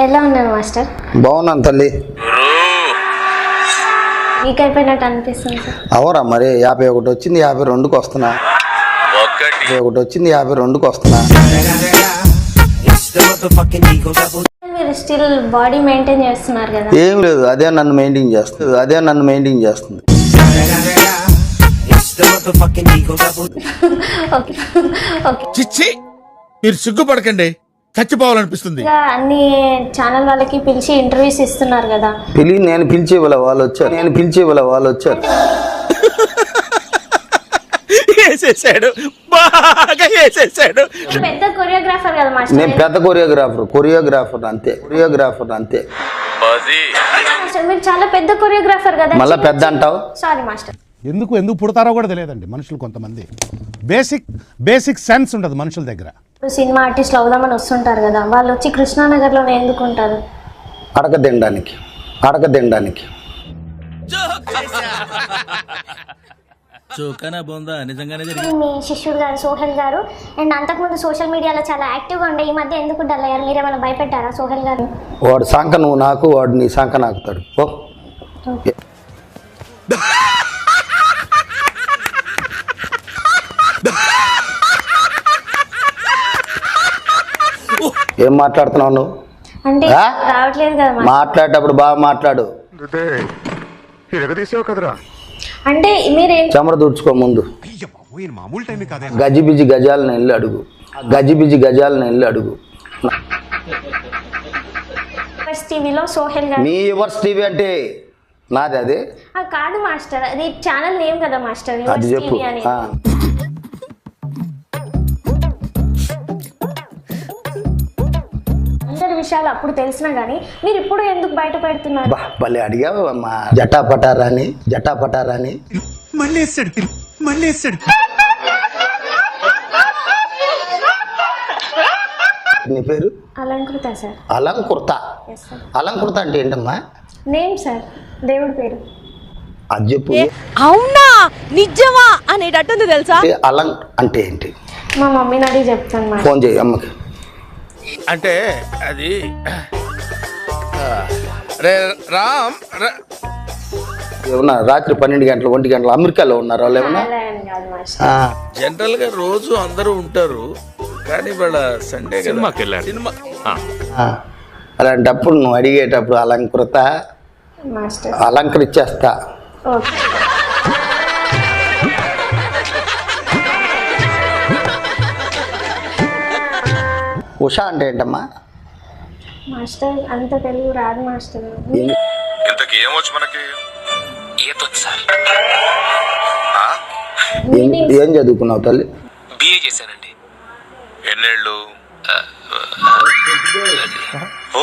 ఎలా ఉన్నారు మాస్టర్? బాగున్నాను తల్లి. వీక్ అయిపోయినట్టు అనిపిస్తుంది సార్. అవరా మరి 51 వచ్చింది, 52కి వస్తున్నా. 51 వచ్చింది, 52కి వస్తున్నా. మీరు స్టిల్ బాడీ మెయింటైన్ చేస్తున్నారు కదా? ఏం లేదు, అదే నన్ను మెయింటైన్ చేస్తుంది. చిచ్చి, మీరు సిగ్గుపడకండి, చచ్చిపోవాలనిపిస్తుంది. అన్ని ఛానల్ వాళ్ళకి పిలిచి ఇంటర్వ్యూస్ ఇస్తున్నారు కదా? నేను పిలిచే వాళ్ళు వచ్చారు. వేసేసాడు, బాగా వేసేసాడు. పెద్ద కొరియోగ్రాఫర్ కదా మాస్టర్? నేను పెద్ద కొరియోగ్రాఫర్ అంతే. మాస్టర్ మీరు చాలా పెద్ద కొరియోగ్రాఫర్ కదా? మళ్ళా పెద్ద అంటావు? Sorry master. ఎందుకు పుడతారో కూడా తెలియదండి మనుషులు. కొంతమంది బేసిక్ సెన్స్ ఉండదు మనుషుల దగ్గర. సినిమా ఆర్టిస్టులు అవుదామని వస్తుంటారు కదా, వాళ్ళు వచ్చి కృష్ణానగర్లోనే ఎందుకు ఉంటారు? అడక తినడానికి. మీ శిష్యుడు గారు సోహెల్ గారు అండ్ అంతకుముందు సోషల్ మీడియాలో చాలా యాక్టివ్గా ఉండే, ఈ మధ్య ఎందుకు డల్ అయ్యారు? మీరేమైనా భయపెట్టారా సోహెల్ గారు? వాడు సంక నువ్వు నాకు, వాడు నీ సంక నాకుతాడు. ఏం మాట్లాడుతున్నావు నువ్వు? అంటే రావట్లేదు కదా మాట్లాడేటప్పుడు బాగా మాట్లాడు. అంటే మీరేం చెమర దుడుచుకో ముందు. గజిబిజి గజాలను వెళ్ళి అడుగు. టీవీలో సోహెల్ గారు. నీ యువర్స్ టీవీ అంటే నాది అదే కాదు మాస్టర్, అది ఛానల్ నేమ్ కదా మాస్టర్. అది చెప్పు. అందరి విషయాలు అప్పుడు తెలిసినా గానీ మీరు ఇప్పుడు ఎందుకు బయట పెడుతున్నారు? భలే అడిగావు అమ్మా. జటాపటారాని మళ్ళీ వేసాడు. నీ పేరు? అలంకృత సార్. అలంకృత అంటే ఏంటమ్మా? నేమ్ సార్, దేవుడి పేరు. అది చెప్పు. అవునా, నిజమా అనేటట్టుంది తెలుసా? అలం అంటే ఏంటి? మా మమ్మీని అడిగి చెప్తాను. ఫోన్ చేయి అమ్మకి. అంటే అది రామ్ ఏమన్నా రాత్రి 12 గంటలు 1 గంటలు అమెరికాలో ఉన్నారు వాళ్ళు ఏమన్నా? జనరల్ గా రోజు అందరూ ఉంటారు, కానీ వాళ్ళ సండే సినిమాకి వెళ్ళారు. అలాంటప్పుడు నువ్వు అడిగేటప్పుడు అలంకరించేస్తా. ఉషా అంటే ఏంటమ్మా? మాస్టర్ అంత తెలుగు రాదు మాస్టర్. ఇంతకి ఏమొచ్చు మనకి? ఏం చదువుకున్నావు తల్లి? బిఏ చేశానండి. ఎన్నేళ్ళు? ఓ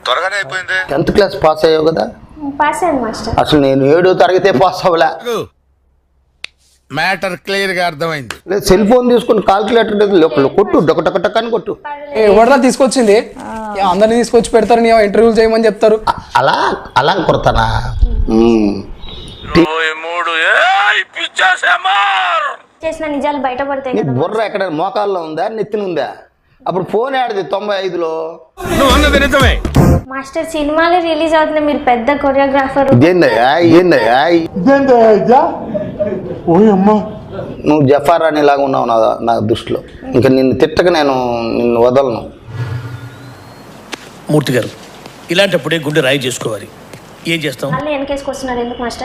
త్వరగానే అయిపోయింది. 10th క్లాస్ పాస్ అయ్యావు కదా? పాస్ అయ్యాను మాస్టర్. అసలు నేను 7వ తరగతి పాస్ అవ్వలే. మ్యాటర్ క్లియర్ గా అర్థమైంది. సెల్ ఫోన్ తీసుకుని కాల్కులేటర్ కొట్టు, డొక్కని కొట్టు. ఎవడలా తీసుకొచ్చింది? అందరినీ తీసుకొచ్చి పెడతారు, నీ ఇంటర్వ్యూలు చేయమని చెప్తారు. అలా కొడతానా? చేసిన నిజాలు బయటపడతాయి కదా. బుర్ర ఎక్కడ మోకాల్లో ఉందా, నెత్తిన ఉందా? అప్పుడు ఫోన్ ఆడది 95లో. మాస్టర్ సినిమాలు రిలీజ్ అవుతుంది, మీరు పెద్ద కొరియోగ్రాఫర్. నువ్వు జఫార్ అనేలాగా ఉన్నావు నా దృష్టిలో. ఇంకా నిన్ను తిట్టక నిన్ను వదలను. మూర్తి గారు, ఇలాంటప్పుడే గుండె రాయి చేసుకోవాలి. ఏం చేస్తాం?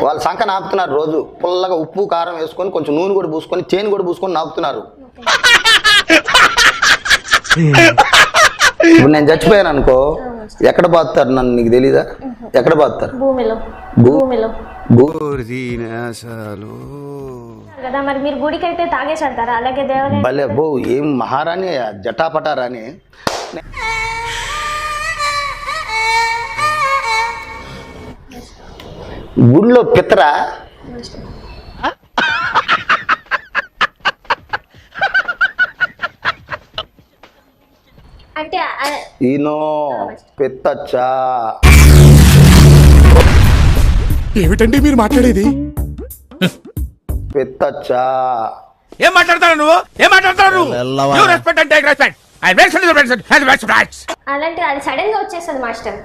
వాళ్ళు సంక నాకుతున్నారు. రోజు పుల్లగా ఉప్పు కారం వేసుకొని కొంచెం నూనె కూడా పూసుకొని చేను కూడా పూసుకొని నాకుతున్నారు. ఇప్పుడు నేను చచ్చిపోయాను అనుకో, ఎక్కడ బాదుతారు నన్ను? నీకు తెలీదా? ఎక్కడ బాదుతారు? భూమిలో కదా. మరి మీరు గుడికి అయితే తాగేసి అంటారా? అలాగే దేవాలయం. భలే బో, ఏం మహారాణి, జటాపటారాని. గుడిలో పిత్ర అంటే ఈనో పెత్తచ్చా. ఏమిటండి మీరు మాట్లాడేది? పెత్తచ్చా. ఏం మాట్లాడతావు నువ్వు? ఏం మాట్లాడతావు నువ్వు? రెస్పెక్ట్ అంటే రెస్పెక్ట్. అలాంటి అది సడన్ గా వచ్చేస్తుంది మాస్టర్.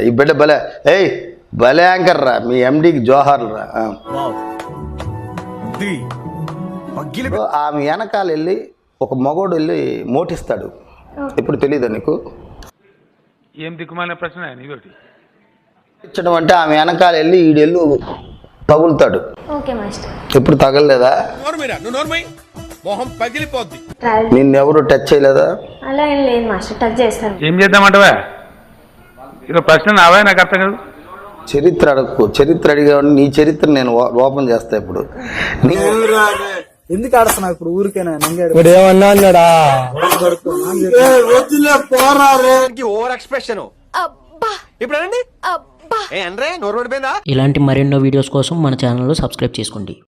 ఈ బిడ్డ భలే భలే యాంకర్ రా, మీ ఎండికి జోహార్లు రా. ఆమె వెనకాల వెళ్ళి ఒక మగోడు వెళ్ళి మోటిస్తాడు. ఇప్పుడు తెలీదా నీకు? ఏం దిక్కుమాలిన ప్రశ్న ఇచ్చడం అంటే ఆమె వెనకాల వెళ్ళి ఈడెళ్ళు తగులుతాడు. Okay master. ఎప్పుడు తగలలేదా? మొహం పగిలిపోద్ది. నిన్నెవరు టచ్ చేయలేదా? అలా ఏం లేదు మాస్టర్, టచ్ చేస్తాను. ఏం చేద్దామంటవా? ఇక ప్రశ్న నావా, నాకు అర్థం కాదు. చరిత్ర అడగకు, చరిత్ర అడిగా నీ చరిత్ర నేను ఓపెన్ చేస్తా. ఇప్పుడు ఎందుకు ఆడుతున్నా ఇప్పుడు ఊరికేనా? ఏమన్నా అన్నాడా? Over expression. ఇప్పుడు ఇలాంటి మరెన్నో వీడియోస్ కోసం మన ఛానల్ సబ్స్క్రైబ్ చేసుకోండి.